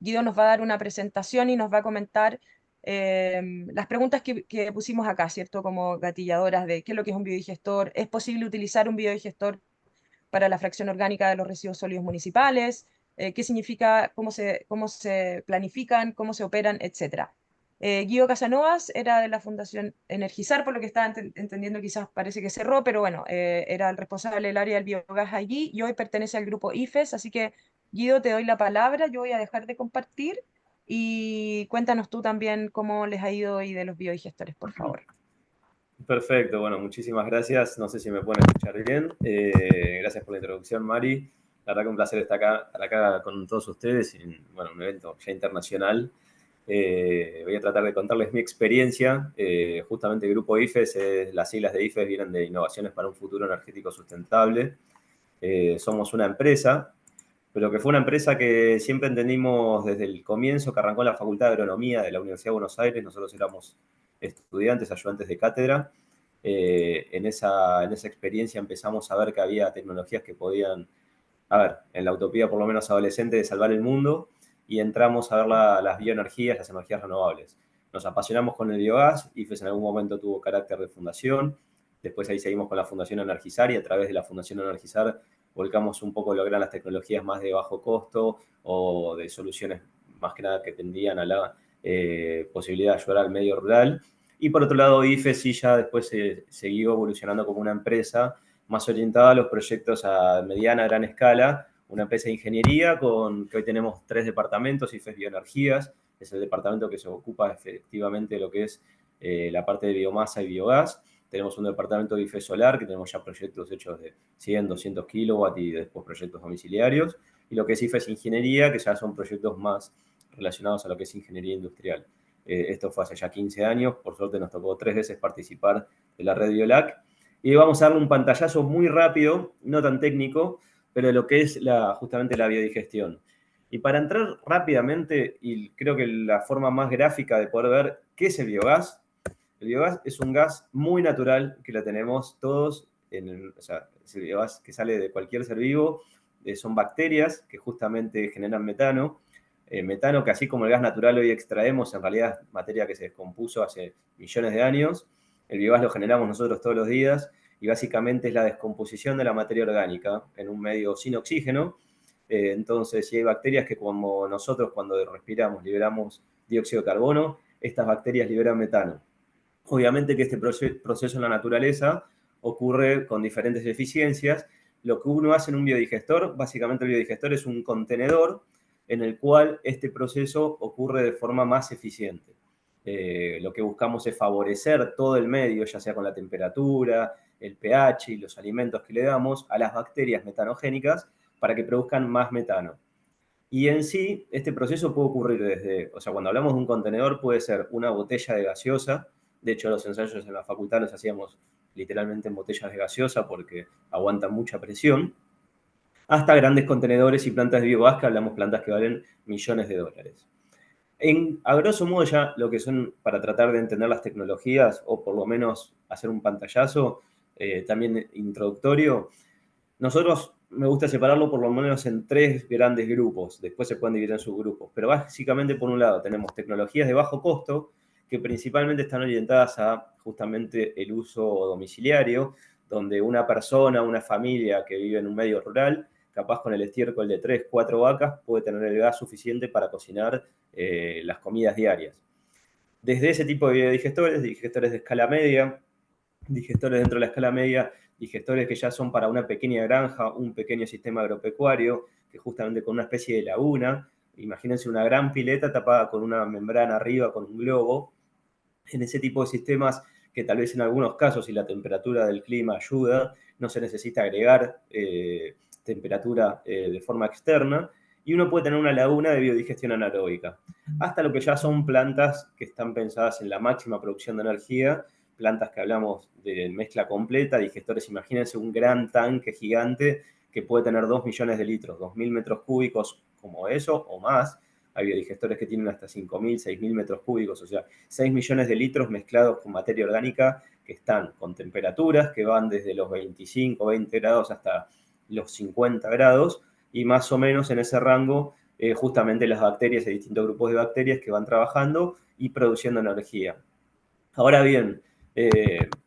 Guido nos va a dar una presentación y nos va a comentar las preguntas que pusimos acá, ¿cierto? Como gatilladoras de qué es lo que es un biodigestor, ¿es posible utilizar un biodigestor para la fracción orgánica de los residuos sólidos municipales? ¿Qué significa, cómo se planifican, cómo se operan, etcétera? Guido Casanovas era de la Fundación Energizar, por lo que estaba entendiendo, quizás parece que cerró, pero bueno, era el responsable del área del biogás allí y hoy pertenece al grupo IFES, así que Guido, te doy la palabra, yo voy a dejar de compartir y cuéntanos tú también cómo les ha ido hoy de los biodigestores, por favor. Perfecto, bueno, muchísimas gracias. No sé si me pueden escuchar bien. Gracias por la introducción, Mari. La verdad que un placer estar acá con todos ustedes en bueno, un evento ya internacional. Voy a tratar de contarles mi experiencia. Justamente el grupo IFES, las siglas de IFES vienen de Innovaciones para un Futuro Energético Sustentable. Somos una empresa, pero que fue una empresa que siempre entendimos desde el comienzo, que arrancó en la Facultad de Agronomía de la Universidad de Buenos Aires. Nosotros éramos estudiantes, ayudantes de cátedra. En esa experiencia empezamos a ver que había tecnologías que podían, a ver, en la utopía por lo menos adolescente de salvar el mundo, y entramos a ver las bioenergías, las energías renovables. Nos apasionamos con el biogás, IFES en algún momento tuvo carácter de fundación, después ahí seguimos con la Fundación Energizar y a través de la Fundación Energizar volcamos un poco lograr las tecnologías más de bajo costo o de soluciones más que nada que tendían a la posibilidad de ayudar al medio rural. Y por otro lado, IFE sí ya después siguió evolucionando como una empresa más orientada a los proyectos a mediana, gran escala, una empresa de ingeniería que hoy tenemos 3 departamentos: IFES Bioenergías, es el departamento que se ocupa efectivamente de lo que es la parte de biomasa y biogás. Tenemos un departamento de IFE Solar, que tenemos ya proyectos hechos de 100, 200 kilowatts y después proyectos domiciliarios. Y lo que es IFES Ingeniería, que ya son proyectos más relacionados a lo que es ingeniería industrial. Esto fue hace ya 15 años, por suerte nos tocó 3 veces participar de la red Biolac. Y vamos a darle un pantallazo muy rápido, no tan técnico, pero de lo que es justamente la biodigestión. Y para entrar rápidamente, y creo que la forma más gráfica de poder ver qué es el biogás es un gas muy natural que lo tenemos todos, o sea, es el biogás que sale de cualquier ser vivo, son bacterias que justamente generan metano. Metano que así como el gas natural hoy extraemos, en realidad es materia que se descompuso hace millones de años. El biogás lo generamos nosotros todos los días y básicamente es la descomposición de la materia orgánica en un medio sin oxígeno. Entonces, si hay bacterias que como nosotros cuando respiramos liberamos dióxido de carbono, estas bacterias liberan metano. Obviamente que este proceso en la naturaleza ocurre con diferentes eficiencias. Lo que uno hace en un biodigestor, básicamente el biodigestor es un contenedor en el cual este proceso ocurre de forma más eficiente. Lo que buscamos es favorecer todo el medio, ya sea con la temperatura, el pH y los alimentos que le damos a las bacterias metanogénicas para que produzcan más metano. Y en sí, este proceso puede ocurrir desde, o sea, cuando hablamos de un contenedor puede ser una botella de gaseosa. De hecho, los ensayos en la facultad los hacíamos literalmente en botellas de gaseosa porque aguantan mucha presión, hasta grandes contenedores y plantas de biogás, que hablamos plantas que valen millones de dólares. A grosso modo ya lo que son, para tratar de entender las tecnologías, o por lo menos hacer un pantallazo también introductorio, nosotros me gusta separarlo por lo menos en 3 grandes grupos, después se pueden dividir en subgrupos, pero básicamente por un lado tenemos tecnologías de bajo costo que principalmente están orientadas a justamente el uso domiciliario, donde una persona, una familia que vive en un medio rural, capaz con el estiércol de 3, 4 vacas, puede tener el gas suficiente para cocinar las comidas diarias. Desde ese tipo de digestores de escala media, digestores dentro de la escala media, digestores que ya son para una pequeña granja, un pequeño sistema agropecuario, que justamente con una especie de laguna, imagínense una gran pileta tapada con una membrana arriba, con un globo. En ese tipo de sistemas que tal vez en algunos casos, si la temperatura del clima ayuda, no se necesita agregar temperatura de forma externa, y uno puede tener una laguna de biodigestión anaeróbica. Hasta lo que ya son plantas que están pensadas en la máxima producción de energía, plantas que hablamos de mezcla completa, digestores, imagínense un gran tanque gigante que puede tener 2 millones de litros, 2.000 metros cúbicos como eso o más. Hay biodigestores que tienen hasta 5.000, 6.000 metros cúbicos, o sea, 6 millones de litros mezclados con materia orgánica que están con temperaturas que van desde los 25, 20 grados hasta los 50 grados, y más o menos en ese rango justamente las bacterias, hay distintos grupos de bacterias que van trabajando y produciendo energía. Ahora bien,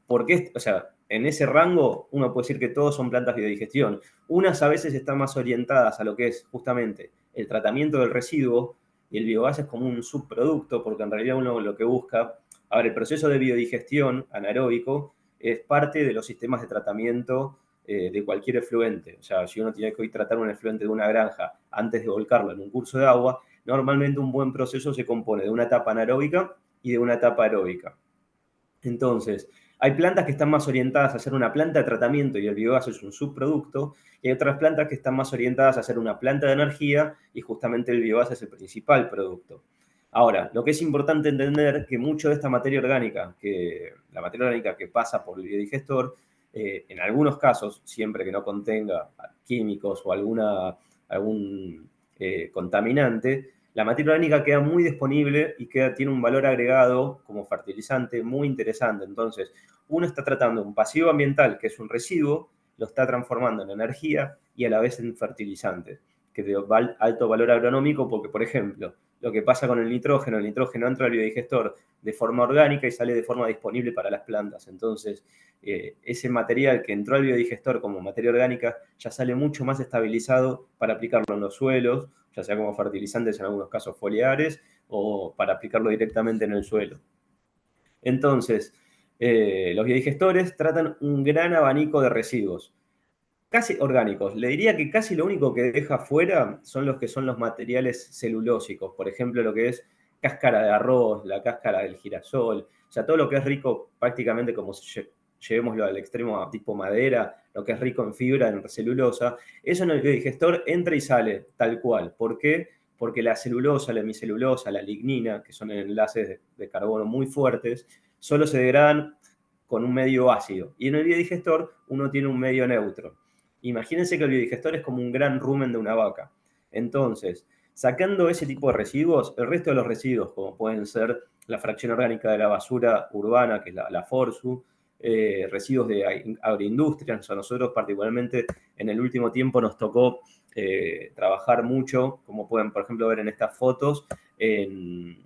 ¿por qué? O sea, en ese rango uno puede decir que todos son plantas de biodigestión. Unas a veces están más orientadas a lo que es justamente el tratamiento del residuo, y el biogás es como un subproducto, porque en realidad uno lo que busca, a ver, el proceso de biodigestión anaeróbico es parte de los sistemas de tratamiento de cualquier efluente. O sea, si uno tiene que hoy tratar un efluente de una granja antes de volcarlo en un curso de agua, normalmente un buen proceso se compone de una etapa anaeróbica y de una etapa aeróbica. Entonces, hay plantas que están más orientadas a hacer una planta de tratamiento y el biogás es un subproducto, y hay otras plantas que están más orientadas a hacer una planta de energía y justamente el biogás es el principal producto. Ahora, lo que es importante entender es que mucho de esta materia orgánica, la materia orgánica que pasa por el biodigestor, en algunos casos, siempre que no contenga químicos o algún contaminante, la materia orgánica queda muy disponible y tiene un valor agregado como fertilizante muy interesante. Entonces, uno está tratando un pasivo ambiental, que es un residuo, lo está transformando en energía y a la vez en fertilizante, que de alto valor agronómico porque, por ejemplo, lo que pasa con el nitrógeno entra al biodigestor de forma orgánica y sale de forma disponible para las plantas. Entonces, ese material que entró al biodigestor como materia orgánica ya sale mucho más estabilizado para aplicarlo en los suelos, ya sea como fertilizantes en algunos casos foliares o para aplicarlo directamente en el suelo. Entonces, los biodigestores tratan un gran abanico de residuos, casi orgánicos. Le diría que casi lo único que deja fuera son los materiales celulósicos, por ejemplo, lo que es cáscara de arroz, la cáscara del girasol, o sea, todo lo que es rico prácticamente como llevémoslo al extremo tipo madera, lo que es rico en fibra, en celulosa, eso en el biodigestor entra y sale tal cual. ¿Por qué? Porque la celulosa, la hemicelulosa, la lignina, que son enlaces de carbono muy fuertes, solo se degradan con un medio ácido. Y en el biodigestor uno tiene un medio neutro. Imagínense que el biodigestor es como un gran rumen de una vaca. Entonces, sacando ese tipo de residuos, el resto de los residuos, como pueden ser la fracción orgánica de la basura urbana, que es la FORSU, residuos de agroindustria, o sea, nosotros particularmente en el último tiempo nos tocó trabajar mucho, como pueden, por ejemplo, ver en estas fotos, en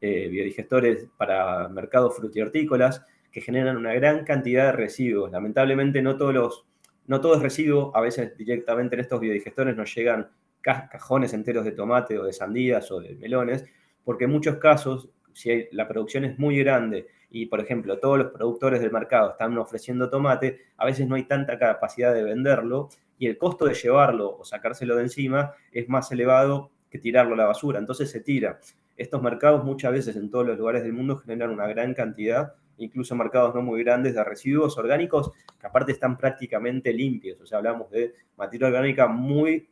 biodigestores para mercados frutihortícolas, que generan una gran cantidad de residuos. Lamentablemente no todo es residuo, a veces directamente en estos biodigestores nos llegan cajones enteros de tomate o de sandías o de melones, porque en muchos casos, si la producción es muy grande y, por ejemplo, todos los productores del mercado están ofreciendo tomate, a veces no hay tanta capacidad de venderlo y el costo de llevarlo o sacárselo de encima es más elevado que tirarlo a la basura, entonces se tira. Estos mercados muchas veces en todos los lugares del mundo generan una gran cantidad, incluso mercados no muy grandes, de residuos orgánicos que aparte están prácticamente limpios. O sea, hablamos de materia orgánica muy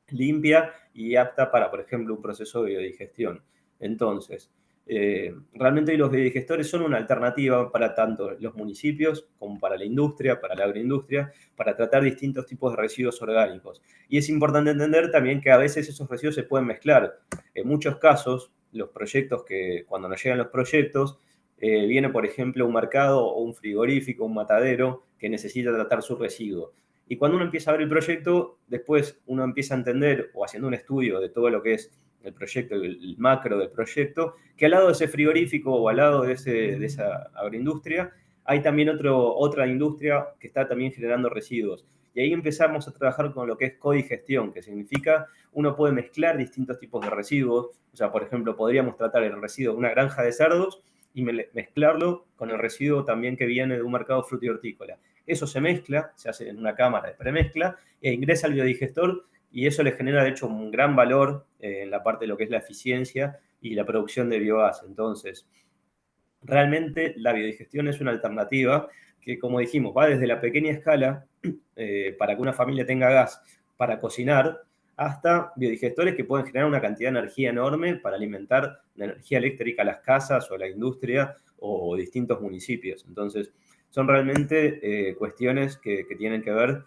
limpia y apta para, por ejemplo, un proceso de biodigestión. Entonces, realmente los biodigestores son una alternativa para tanto los municipios como para la industria, para la agroindustria, para tratar distintos tipos de residuos orgánicos. Y es importante entender también que a veces esos residuos se pueden mezclar. En muchos casos, los proyectos cuando nos llegan los proyectos, viene, por ejemplo, un mercado o un frigorífico, un matadero que necesita tratar su residuo. Y cuando uno empieza a ver el proyecto, después uno empieza a entender, o haciendo un estudio de todo lo que es el proyecto, el macro del proyecto, que al lado de ese frigorífico o al lado de esa agroindustria, hay también otra industria que está también generando residuos. Y ahí empezamos a trabajar con lo que es codigestión, que significa uno puede mezclar distintos tipos de residuos. O sea, por ejemplo, podríamos tratar el residuo de una granja de cerdos y mezclarlo con el residuo también que viene de un mercado frutihortícola. Eso se mezcla, se hace en una cámara de premezcla e ingresa al biodigestor y eso le genera de hecho un gran valor en la parte de lo que es la eficiencia y la producción de biogás. Entonces, realmente la biodigestión es una alternativa que, como dijimos, va desde la pequeña escala para que una familia tenga gas para cocinar, hasta biodigestores que pueden generar una cantidad de energía enorme para alimentar de energía eléctrica a las casas o a la industria o distintos municipios. Entonces, son realmente cuestiones que tienen que ver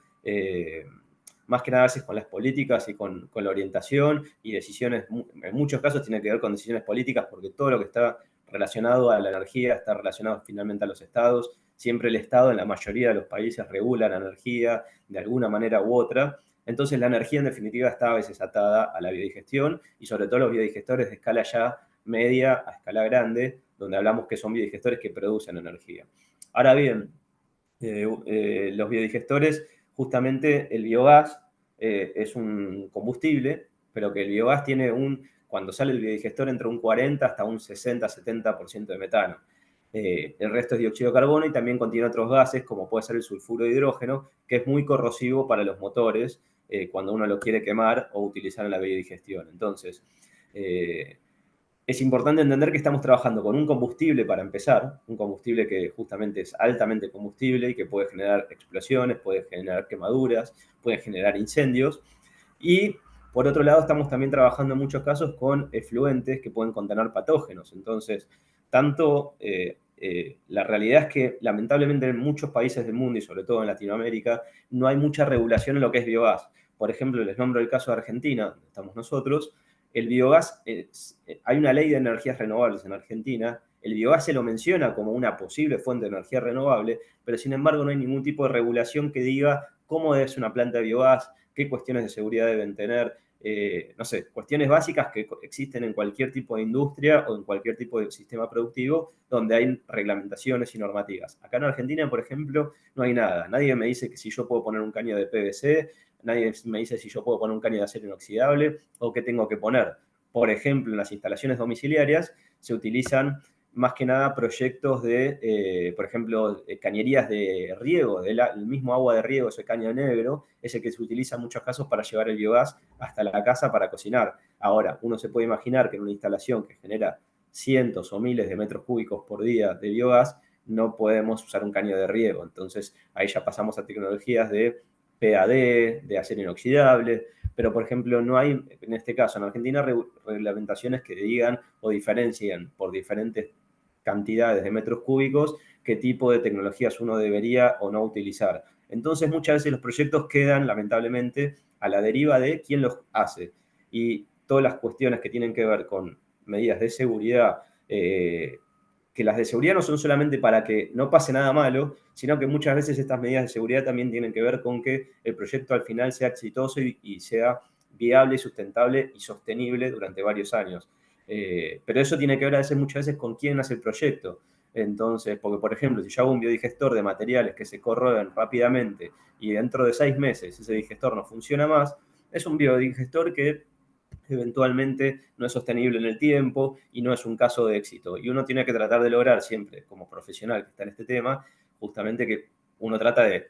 más que nada a veces con las políticas y con la orientación y decisiones, en muchos casos tiene que ver con decisiones políticas porque todo lo que está relacionado a la energía está relacionado finalmente a los estados. Siempre el Estado en la mayoría de los países regula la energía de alguna manera u otra. Entonces la energía en definitiva está a veces atada a la biodigestión y sobre todo los biodigestores de escala ya media a escala grande, donde hablamos que son biodigestores que producen energía. Ahora bien, los biodigestores, justamente el biogás es un combustible, pero que el biogás tiene cuando sale el biodigestor, entre un 40 hasta un 60-70% de metano. El resto es dióxido de carbono y también contiene otros gases, como puede ser el sulfuro de hidrógeno, que es muy corrosivo para los motores cuando uno lo quiere quemar o utilizar en la biodigestión. Entonces, es importante entender que estamos trabajando con un combustible para empezar, un combustible que justamente es altamente combustible y que puede generar explosiones, puede generar quemaduras, puede generar incendios. Y por otro lado, estamos también trabajando en muchos casos con efluentes que pueden contener patógenos. Entonces, la realidad es que lamentablemente en muchos países del mundo y sobre todo en Latinoamérica no hay mucha regulación en lo que es biogás. Por ejemplo, les nombro el caso de Argentina, donde estamos nosotros. El biogás, hay una ley de energías renovables en Argentina, el biogás se lo menciona como una posible fuente de energía renovable, pero sin embargo no hay ningún tipo de regulación que diga cómo debe ser una planta de biogás, qué cuestiones de seguridad deben tener, no sé, cuestiones básicas que existen en cualquier tipo de industria o en cualquier tipo de sistema productivo donde hay reglamentaciones y normativas. Acá en Argentina, por ejemplo, no hay nada. Nadie me dice que si yo puedo poner un caño de PVC, nadie me dice si yo puedo poner un caño de acero inoxidable o qué tengo que poner. Por ejemplo, en las instalaciones domiciliarias se utilizan más que nada proyectos de, por ejemplo, cañerías de riego, el mismo agua de riego, ese caño negro, ese que se utiliza en muchos casos para llevar el biogás hasta la casa para cocinar. Ahora, uno se puede imaginar que en una instalación que genera cientos o miles de metros cúbicos por día de biogás, no podemos usar un caño de riego. Entonces, ahí ya pasamos a tecnologías de PAD, de acero inoxidable, pero por ejemplo no hay, en este caso en Argentina, reglamentaciones que digan o diferencien por diferentes cantidades de metros cúbicos qué tipo de tecnologías uno debería o no utilizar. Entonces muchas veces los proyectos quedan lamentablemente a la deriva de quién los hace y todas las cuestiones que tienen que ver con medidas de seguridad, que las de seguridad no son solamente para que no pase nada malo, sino que muchas veces estas medidas de seguridad también tienen que ver con que el proyecto al final sea exitoso y sea viable, sustentable y sostenible durante varios años. Pero eso tiene que ver a veces, muchas veces con quién hace el proyecto. Entonces, porque por ejemplo, si yo hago un biodigestor de materiales que se corroen rápidamente y dentro de 6 meses ese digestor no funciona más, es un biodigestor que eventualmente no es sostenible en el tiempo y no es un caso de éxito. Y uno tiene que tratar de lograr siempre, como profesional que está en este tema, justamente que uno trata de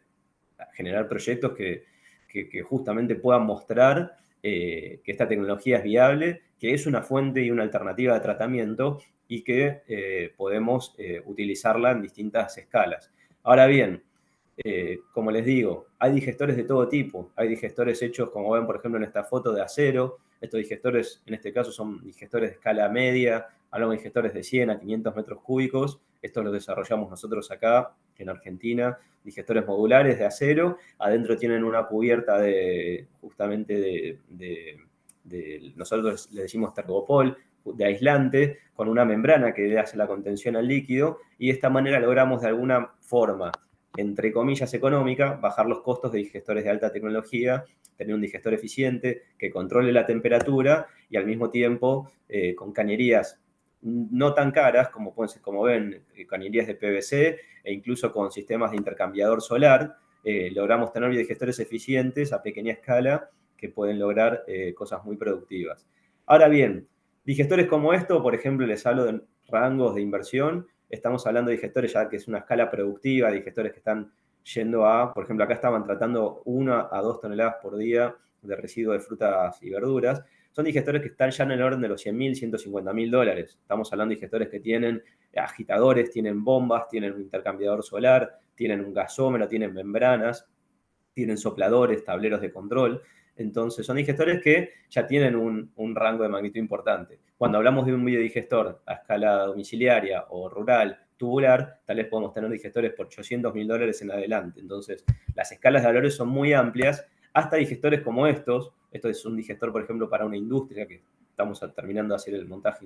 generar proyectos que justamente puedan mostrar que esta tecnología es viable, que es una fuente y una alternativa de tratamiento y que podemos utilizarla en distintas escalas. Ahora bien, como les digo, hay digestores de todo tipo. Hay digestores hechos, como ven, por ejemplo, en esta foto de acero. Estos digestores, en este caso, son digestores de escala media. Hablamos de digestores de 100 a 500 metros cúbicos. Esto lo desarrollamos nosotros acá, en Argentina. Digestores modulares de acero. Adentro tienen una cubierta justamente nosotros le decimos tergopol, de aislante, con una membrana que le hace la contención al líquido. Y de esta manera logramos de alguna forma, entre comillas, económica, bajar los costos de digestores de alta tecnología, tener un digestor eficiente que controle la temperatura y al mismo tiempo con cañerías no tan caras como pueden ser, como ven, cañerías de PVC e incluso con sistemas de intercambiador solar, logramos tener biodigestores eficientes a pequeña escala que pueden lograr cosas muy productivas. Ahora bien, digestores como esto, por ejemplo, les hablo de rangos de inversión. Estamos hablando de digestores ya que es una escala productiva, digestores que están yendo a, por ejemplo, acá estaban tratando 1 a 2 toneladas por día de residuos de frutas y verduras. Son digestores que están ya en el orden de los 100.000, $150.000. Estamos hablando de digestores que tienen agitadores, tienen bombas, tienen un intercambiador solar, tienen un gasómetro, tienen membranas, tienen sopladores, tableros de control. Entonces, son digestores que ya tienen un rango de magnitud importante. Cuando hablamos de un biodigestor a escala domiciliaria o rural, tubular, tal vez podemos tener digestores por $800.000 en adelante. Entonces, las escalas de valores son muy amplias, hasta digestores como estos. Esto es un digestor, por ejemplo, para una industria que estamos terminando de hacer el montaje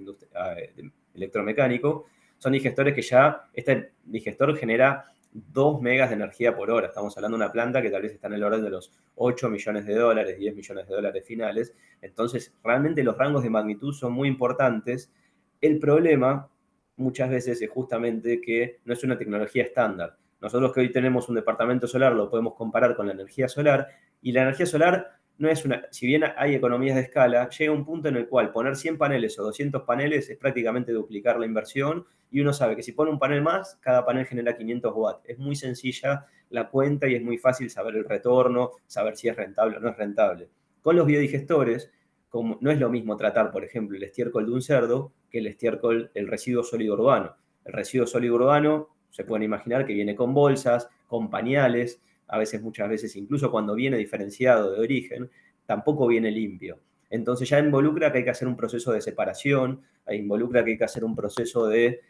electromecánico. Son digestores que ya, este digestor genera 2 megas de energía por hora. Estamos hablando de una planta que tal vez está en el orden de los 8 millones de dólares, 10 millones de dólares finales. Entonces, realmente los rangos de magnitud son muy importantes. El problema muchas veces es justamente que no es una tecnología estándar. Nosotros que hoy tenemos un departamento solar lo podemos comparar con la energía solar, y la energía solar no es una, si bien hay economías de escala, llega un punto en el cual poner 100 paneles o 200 paneles es prácticamente duplicar la inversión, y uno sabe que si pone un panel más, cada panel genera 500 watts. Es muy sencilla la cuenta y es muy fácil saber el retorno, saber si es rentable o no es rentable. Con los biodigestores, como no es lo mismo tratar, por ejemplo, el estiércol de un cerdo que el estiércol, el residuo sólido urbano. El residuo sólido urbano, se pueden imaginar que viene con bolsas, con pañales, a veces, muchas veces, incluso cuando viene diferenciado de origen, tampoco viene limpio. Entonces ya involucra que hay que hacer un proceso de separación, involucra que hay que hacer un proceso de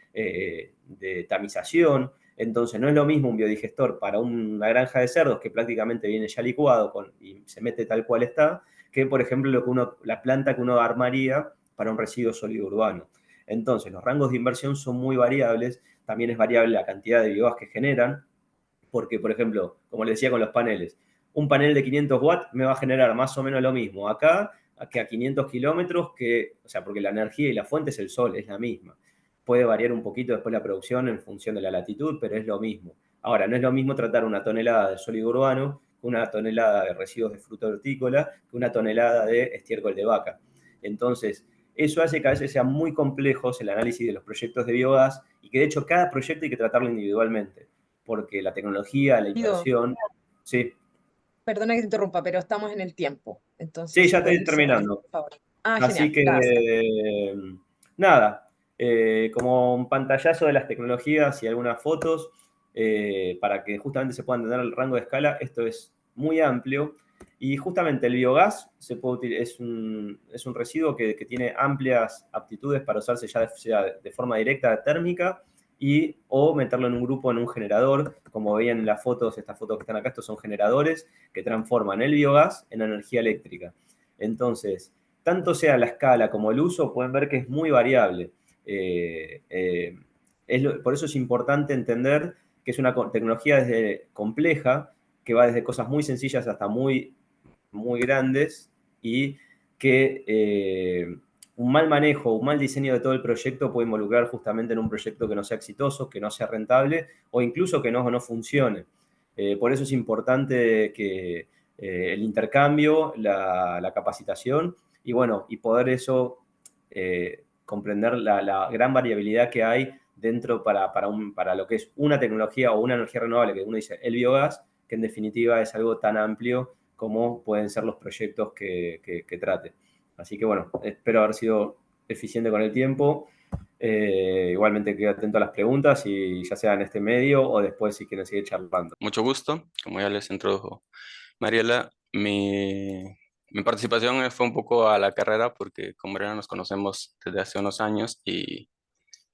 tamización. Entonces no es lo mismo un biodigestor para una granja de cerdos que prácticamente viene ya licuado y se mete tal cual está, que por ejemplo la planta que uno armaría para un residuo sólido urbano. Entonces los rangos de inversión son muy variables, también es variable la cantidad de biogás que generan, porque por ejemplo, como les decía con los paneles, un panel de 500 watts me va a generar más o menos lo mismo acá que a 500 kilómetros, o sea, porque la energía y la fuente es el sol, es la misma. Puede variar un poquito después la producción en función de la latitud, pero es lo mismo. Ahora, no es lo mismo tratar una tonelada de sólido urbano que una tonelada de residuos de fruta hortícola, que una tonelada de estiércol de vaca. Entonces, eso hace que a veces sean muy complejos el análisis de los proyectos de biogás, y que de hecho cada proyecto hay que tratarlo individualmente, porque la tecnología, la Guido, inversión, sí, perdona que te interrumpa, pero estamos en el tiempo. sí, Entonces, si ya puedes estoy ir cerrando, terminando. por favor. Ah, Así genial, gracias. que, nada, como un pantallazo de las tecnologías y algunas fotos, para que justamente se pueda entender el rango de escala, esto es muy amplio. Y justamente el biogás es un residuo que tiene amplias aptitudes para usarse ya sea de forma directa térmica, o meterlo en un grupo, en un generador. Como veían en las fotos, estas fotos que están acá, estos son generadores que transforman el biogás en energía eléctrica. Entonces, tanto sea la escala como el uso, pueden ver que es muy variable. Eh, eh, por eso es importante entender que es una tecnología compleja, que va desde cosas muy sencillas hasta muy, muy grandes, y que un mal manejo, un mal diseño de todo el proyecto puede involucrar justamente en un proyecto que no sea exitoso, que no sea rentable, o incluso que no funcione. Por eso es importante que el intercambio, la capacitación, y bueno, y poder eso, comprender la gran variabilidad que hay dentro para lo que es una tecnología o una energía renovable, que uno dice el biogás, que en definitiva es algo tan amplio como pueden ser los proyectos que trate. Así que bueno, espero haber sido eficiente con el tiempo. Igualmente quedo atento a las preguntas, y ya sea en este medio o después si quieren seguir charlando. Mucho gusto, como ya les introdujo Mariela, mi participación fue un poco a la carrera porque con Mariela nos conocemos desde hace unos años y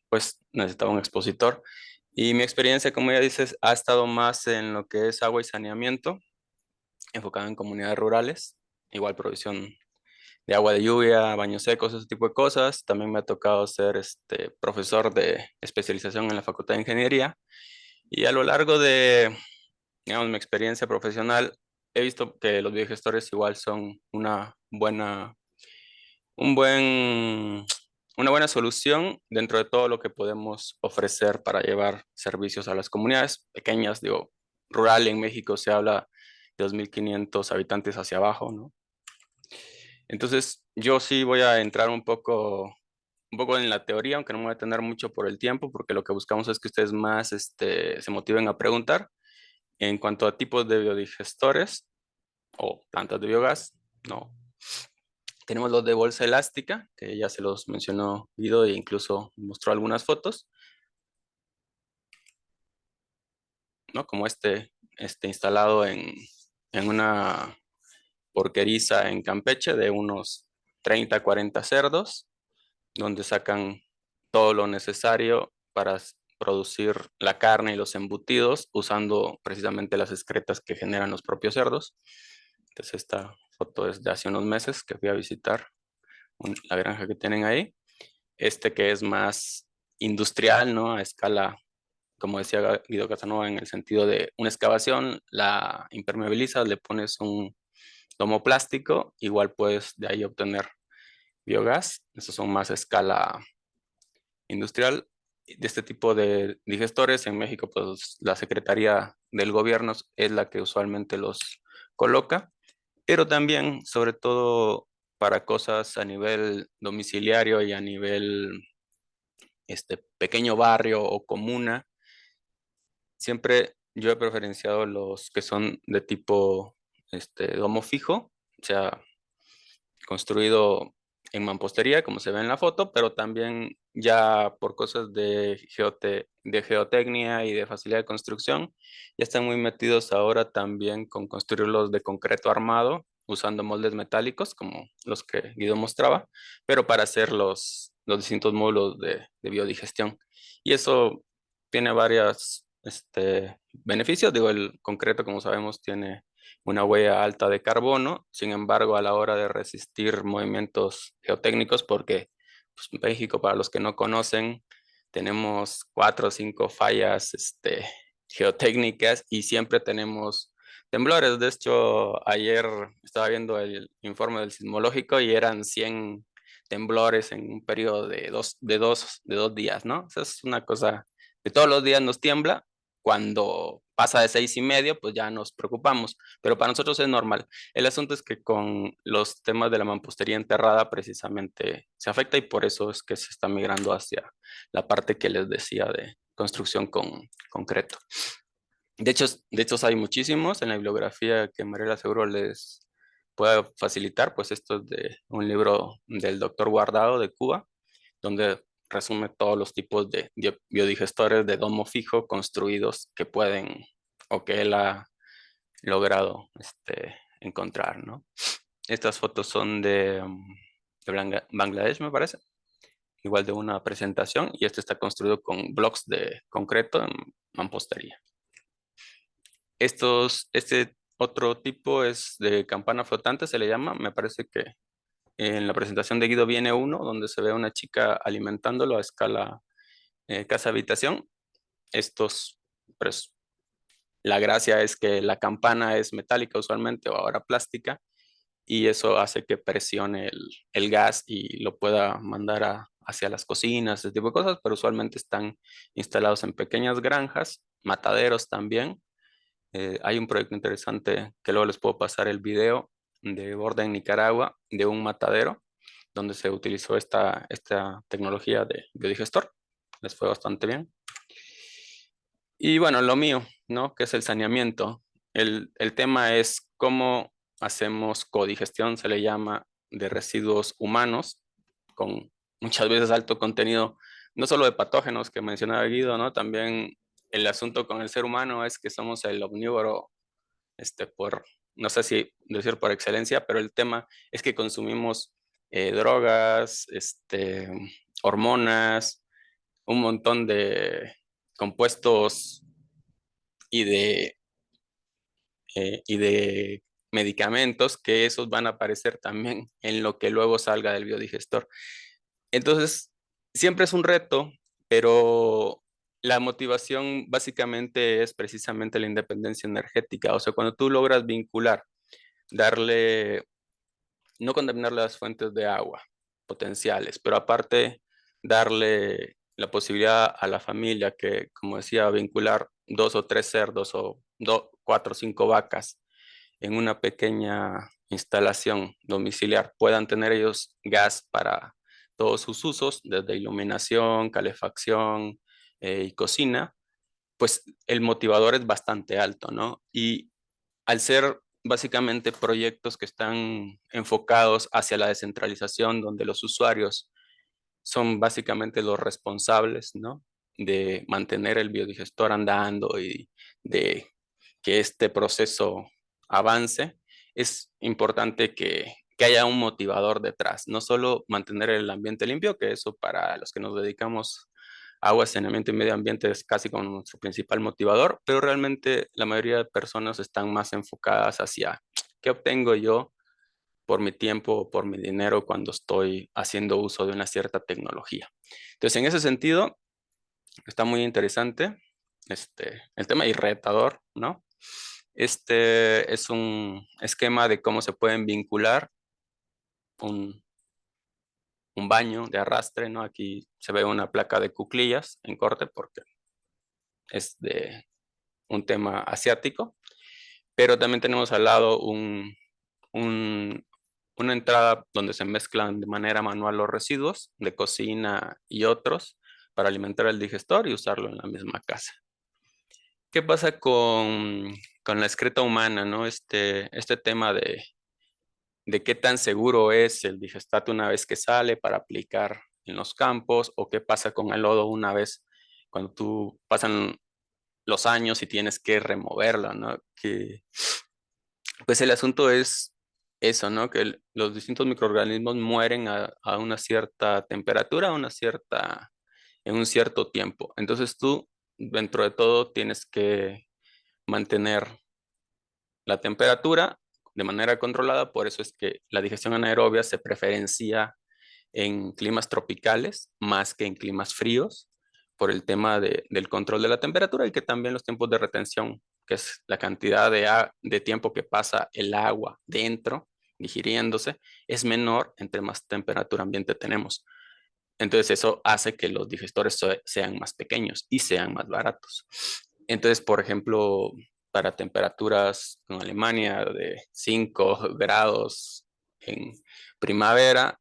pues necesitaba un expositor. Y mi experiencia, como ya dices, ha estado más en lo que es agua y saneamiento, enfocado en comunidades rurales, igual provisión de agua de lluvia, baños secos, ese tipo de cosas. También me ha tocado ser profesor de especialización en la Facultad de Ingeniería. Y a lo largo de, digamos, mi experiencia profesional, he visto que los biogestores igual son un buen, una buena solución dentro de todo lo que podemos ofrecer para llevar servicios a las comunidades pequeñas. Digo, rural en México se habla de 2.500 habitantes hacia abajo, ¿no? Entonces, yo sí voy a entrar un poco en la teoría, aunque no me voy a tener mucho por el tiempo, porque lo que buscamos es que ustedes más se motiven a preguntar. En cuanto a tipos de biodigestores o plantas de biogás, no. Tenemos los de bolsa elástica, que ya se los mencionó Guido e incluso mostró algunas fotos, ¿no? Como instalado en una porqueriza en Campeche de unos 30, 40 cerdos, donde sacan todo lo necesario para producir la carne y los embutidos usando precisamente las excretas que generan los propios cerdos. Entonces esta foto es de hace unos meses que fui a visitar la granja que tienen ahí. Que es más industrial, ¿no? A escala como decía Guido Casanova, en el sentido de una excavación, la impermeabilizas, le pones un domo plástico, igual puedes de ahí obtener biogás. Estos son más a escala industrial. De este tipo de digestores en México, pues la Secretaría del Gobierno es la que usualmente los coloca, pero también, sobre todo para cosas a nivel domiciliario y a nivel pequeño barrio o comuna, siempre yo he preferenciado los que son de tipo domo fijo, o sea, construido en mampostería, como se ve en la foto, pero también ya por cosas de de geotecnia y de facilidad de construcción, ya están muy metidos ahora también con construirlos de concreto armado, usando moldes metálicos, como los que Guido mostraba, pero para hacer los distintos módulos de biodigestión. Y eso tiene varios beneficios. Digo, el concreto, como sabemos, tiene una huella alta de carbono. Sin embargo, a la hora de resistir movimientos geotécnicos, porque pues, México, para los que no conocen, tenemos 4 o 5 fallas geotécnicas y siempre tenemos temblores. De hecho, ayer estaba viendo el informe del sismológico y eran 100 temblores en un periodo de dos días, ¿no? Esa es una cosa que todos los días nos tiembla. Cuando pasa de 6:30, pues ya nos preocupamos, pero para nosotros es normal. El asunto es que con los temas de la mampostería enterrada precisamente se afecta y por eso es que se está migrando hacia la parte que les decía de construcción con concreto. De hecho hay muchísimos en la bibliografía que Mariela seguro les puede facilitar, pues esto es de un libro del doctor Guardado de Cuba, donde resume todos los tipos de biodigestores de domo fijo construidos que pueden o que él ha logrado encontrar, ¿no? Estas fotos son de Bangladesh, me parece, igual de una presentación, y este está construido con blocks de concreto en mampostería. Este otro tipo es de campana flotante, se le llama. Me parece que en la presentación de Guido viene uno donde se ve a una chica alimentándolo a escala casa-habitación. Pues, la gracia es que la campana es metálica usualmente o ahora plástica y eso hace que presione el gas y lo pueda mandar hacia las cocinas, ese tipo de cosas, pero usualmente están instalados en pequeñas granjas, mataderos también. Hay un proyecto interesante que luego les puedo pasar el video de Borda en Nicaragua, de un matadero, donde se utilizó esta tecnología de biodigestor. Les fue bastante bien. Y bueno, lo mío, ¿no? Que es el saneamiento. El tema es cómo hacemos codigestión, se le llama, de residuos humanos, con muchas veces alto contenido, no solo de patógenos que mencionaba Guido, ¿no? También el asunto con el ser humano es que somos el omnívoro, no sé si decir por excelencia, pero el tema es que consumimos drogas, hormonas, un montón de compuestos y de medicamentos que esos van a aparecer también en lo que luego salga del biodigestor. Entonces, siempre es un reto, pero la motivación básicamente es precisamente la independencia energética. O sea, cuando tú logras vincular, darle, no contaminar las fuentes de agua potenciales, pero aparte darle la posibilidad a la familia que, como decía, vincular 2 o 3 cerdos o 4 o 5 vacas en una pequeña instalación domiciliar, puedan tener ellos gas para todos sus usos, desde iluminación, calefacción y cocina, pues el motivador es bastante alto, ¿no? Y al ser básicamente proyectos que están enfocados hacia la descentralización, donde los usuarios son básicamente los responsables, ¿no? De mantener el biodigestor andando y de que este proceso avance, es importante que haya un motivador detrás, no solo mantener el ambiente limpio, que eso para los que nos dedicamos a agua, saneamiento y medio ambiente es casi como nuestro principal motivador, pero realmente la mayoría de personas están más enfocadas hacia qué obtengo yo por mi tiempo o por mi dinero cuando estoy haciendo uso de una cierta tecnología. Entonces, en ese sentido, está muy interesante. el tema y retador, ¿no? Este es un esquema de cómo se pueden vincular un, un baño de arrastre, ¿no? Aquí se ve una placa de cuclillas en corte porque es de un tema asiático, pero también tenemos al lado un- una entrada donde se mezclan de manera manual los residuos de cocina y otros para alimentar el digestor y usarlo en la misma casa. ¿Qué pasa con la excreta humana, ¿no? Este tema de qué tan seguro es el digestato una vez que sale para aplicar en los campos, o qué pasa con el lodo una vez cuando tú pasan los años y tienes que removerlo, ¿no? Que pues el asunto es eso, ¿no? Que los distintos microorganismos mueren a una cierta temperatura, en un cierto tiempo. Entonces tú, dentro de todo, tienes que mantener la temperatura de manera controlada. Por eso es que la digestión anaerobia se preferencia en climas tropicales más que en climas fríos, por el tema del control de la temperatura, y que también los tiempos de retención, que es la cantidad de tiempo que pasa el agua dentro, digiriéndose, es menor entre más temperatura ambiente tenemos. Entonces eso hace que los digestores sean más pequeños y sean más baratos. Entonces, por ejemplo, para temperaturas en Alemania de 5 grados en primavera,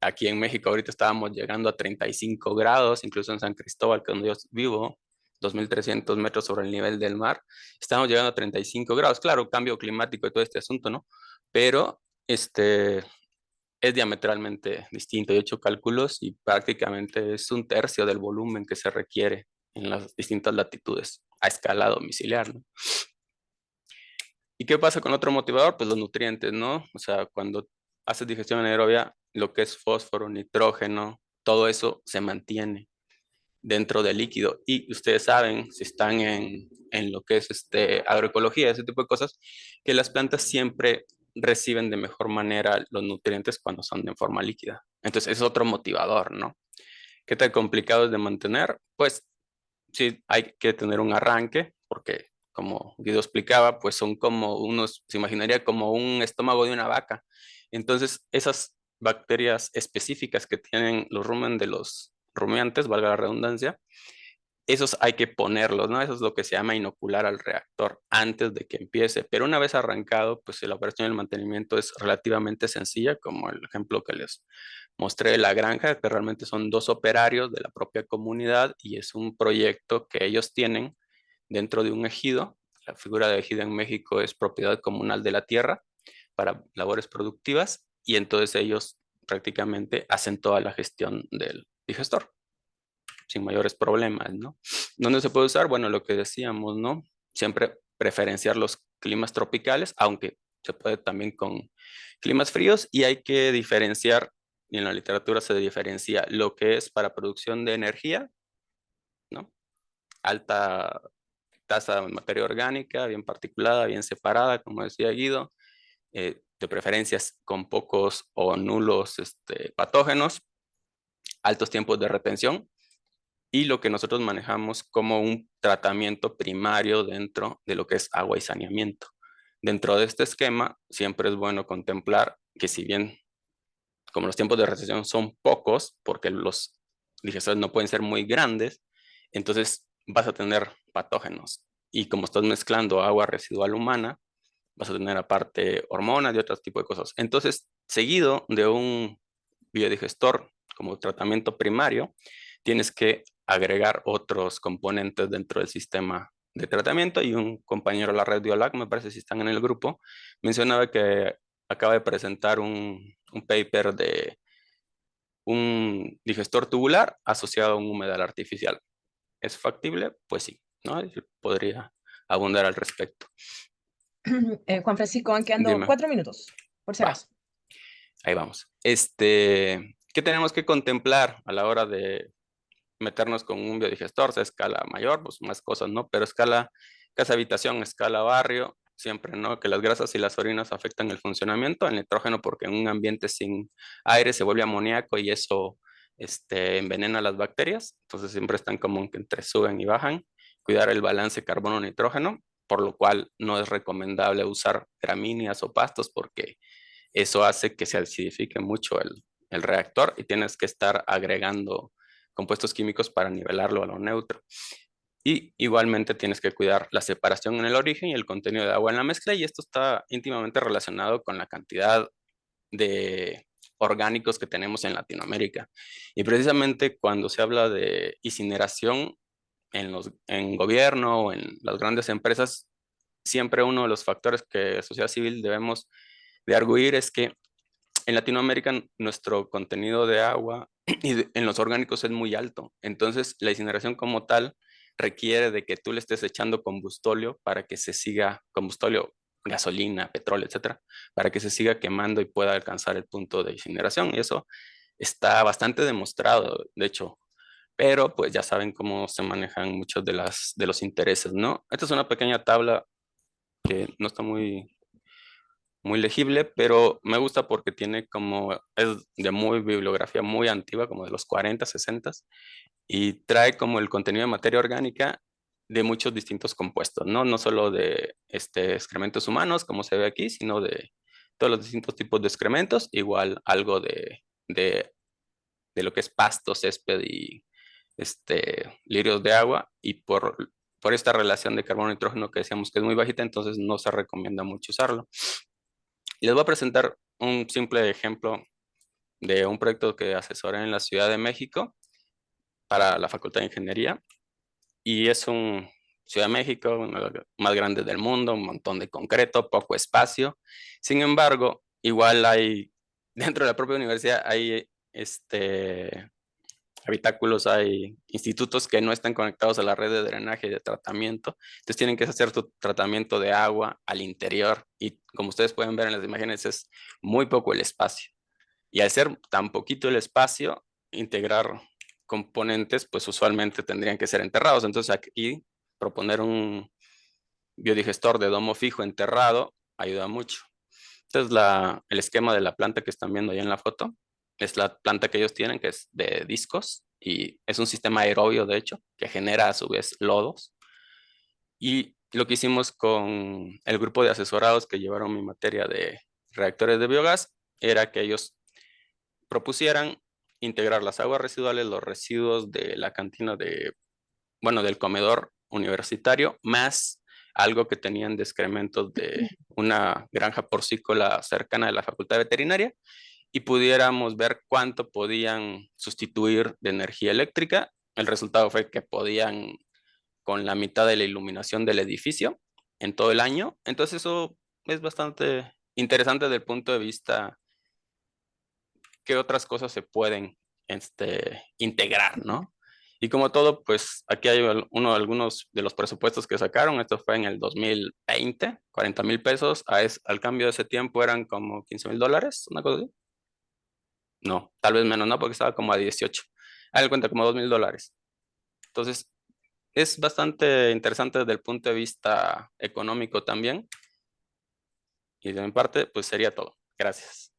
aquí en México ahorita estábamos llegando a 35 grados, incluso en San Cristóbal, que es donde yo vivo, 2.300 metros sobre el nivel del mar, estamos llegando a 35 grados. Claro, cambio climático y todo este asunto, ¿no? Pero es diametralmente distinto. Yo he hecho cálculos y prácticamente es un tercio del volumen que se requiere en las distintas latitudes a escala domiciliar, ¿no? ¿Y qué pasa con otro motivador? Pues los nutrientes, ¿no? O sea, cuando haces digestión anaerobia, lo que es fósforo, nitrógeno, todo eso se mantiene dentro del líquido. Y ustedes saben, si están en lo que es agroecología, ese tipo de cosas, que las plantas siempre reciben de mejor manera los nutrientes cuando son de forma líquida. Entonces, es otro motivador, ¿no? ¿Qué tan complicado es de mantener? Pues sí, hay que tener un arranque, porque como Guido explicaba, pues son como se imaginaría como un estómago de una vaca. Entonces, esas bacterias específicas que tienen los rumen de los rumiantes, valga la redundancia, esos hay que ponerlos, ¿no? Eso es lo que se llama inocular al reactor antes de que empiece. Pero una vez arrancado, pues la operación y el mantenimiento es relativamente sencilla, como el ejemplo que les mostré de la granja, que realmente son 2 operarios de la propia comunidad y es un proyecto que ellos tienen dentro de un ejido. La figura de ejido en México es propiedad comunal de la tierra para labores productivas, y entonces ellos prácticamente hacen toda la gestión del digestor sin mayores problemas, ¿no? ¿Dónde se puede usar? Bueno, lo que decíamos, ¿no? Siempre preferenciar los climas tropicales, aunque se puede también con climas fríos, y hay que diferenciar, y en la literatura se diferencia lo que es para producción de energía, ¿no? Alta tasa de materia orgánica, bien particulada, bien separada, como decía Guido, de preferencias con pocos o nulos patógenos, altos tiempos de retención, y lo que nosotros manejamos como un tratamiento primario dentro de lo que es agua y saneamiento. Dentro de este esquema, siempre es bueno contemplar que, si bien como los tiempos de retención son pocos, porque los digestores no pueden ser muy grandes, entonces vas a tener patógenos. Y como estás mezclando agua residual humana, vas a tener aparte hormonas y otro tipo de cosas. Entonces, seguido de un biodigestor como tratamiento primario, tienes que agregar otros componentes dentro del sistema de tratamiento. Y un compañero de la red Biolac, me parece, si están en el grupo, mencionaba que acaba de presentar un paper de un digestor tubular asociado a un humedal artificial. ¿Es factible? Pues sí, ¿no? Yo podría abundar al respecto. Juan Francisco, van quedando Dime, 4 minutos, por si va, acaso. ahí vamos. ¿Qué tenemos que contemplar a la hora de meternos con un biodigestor? O sea, escala mayor, pues más cosas, ¿no? Pero escala casa habitación, escala barrio, siempre, ¿no? Que las grasas y las orinas afectan el funcionamiento, el nitrógeno, porque en un ambiente sin aire se vuelve amoníaco y eso envenena las bacterias. Entonces siempre están como que entre suben y bajan. cuidar el balance carbono-nitrógeno, por lo cual no es recomendable usar gramíneas o pastos porque eso hace que se acidifique mucho el reactor y tienes que estar agregando compuestos químicos para nivelarlo a lo neutro. Y igualmente tienes que cuidar la separación en el origen y el contenido de agua en la mezcla, y esto está íntimamente relacionado con la cantidad de orgánicos que tenemos en Latinoamérica. Y precisamente cuando se habla de incineración en gobierno o en las grandes empresas, siempre uno de los factores que sociedad civil debemos de arguir es que en Latinoamérica nuestro contenido de agua en los orgánicos es muy alto. Entonces, la incineración como tal requiere de que tú le estés echando combustóleo para que se siga, combustóleo, gasolina, petróleo, etcétera, para que se siga quemando y pueda alcanzar el punto de incineración. Y eso está bastante demostrado, de hecho. Pero pues ya saben cómo se manejan muchos de los intereses, ¿no? Esta es una pequeña tabla que no está muy legible, pero me gusta porque tiene como, es de muy bibliografía muy antigua, como de los 40, 60, y trae como el contenido de materia orgánica de muchos distintos compuestos, ¿no? No solo de excrementos humanos, como se ve aquí, sino de todos los distintos tipos de excrementos, igual algo de lo que es pasto, césped y lirios de agua, y por esta relación de carbono-nitrógeno que decíamos que es muy bajita, entonces no se recomienda mucho usarlo. Les voy a presentar un simple ejemplo de un proyecto que asesoré en la Ciudad de México para la Facultad de Ingeniería. Y es un Ciudad de México, uno de los más grandes del mundo, un montón de concreto, poco espacio. Sin embargo, igual hay, dentro de la propia universidad hay habitáculos, hay institutos que no están conectados a la red de drenaje y de tratamiento. Entonces tienen que hacer su tratamiento de agua al interior. Y como ustedes pueden ver en las imágenes, es muy poco el espacio. Y al ser tan poquito el espacio, integrar componentes, pues usualmente tendrían que ser enterrados. Entonces aquí proponer un biodigestor de domo fijo enterrado ayuda mucho. Entonces el esquema de la planta que están viendo ahí en la foto es la planta que ellos tienen, que es de discos, y es un sistema aerobio, de hecho, que genera a su vez lodos. Y lo que hicimos con el grupo de asesorados que llevaron mi materia de reactores de biogás era que ellos propusieran integrar las aguas residuales, los residuos de la cantina del comedor universitario, más algo que tenían de excrementos de una granja porcícola cercana de la Facultad de Veterinaria, y pudiéramos ver cuánto podían sustituir de energía eléctrica. El resultado fue que podían con la mitad de la iluminación del edificio en todo el año. Entonces eso es bastante interesante desde el punto de vista qué otras cosas se pueden integrar, ¿no? Y como todo, pues aquí hay algunos de los presupuestos que sacaron. Esto fue en el 2020, 40,000 pesos. Al cambio de ese tiempo eran como $15,000, una cosa así. No, tal vez menos, no, porque estaba como a 18. Hagan cuenta, como $2,000. Entonces, es bastante interesante desde el punto de vista económico también. Y de mi parte, pues sería todo. Gracias.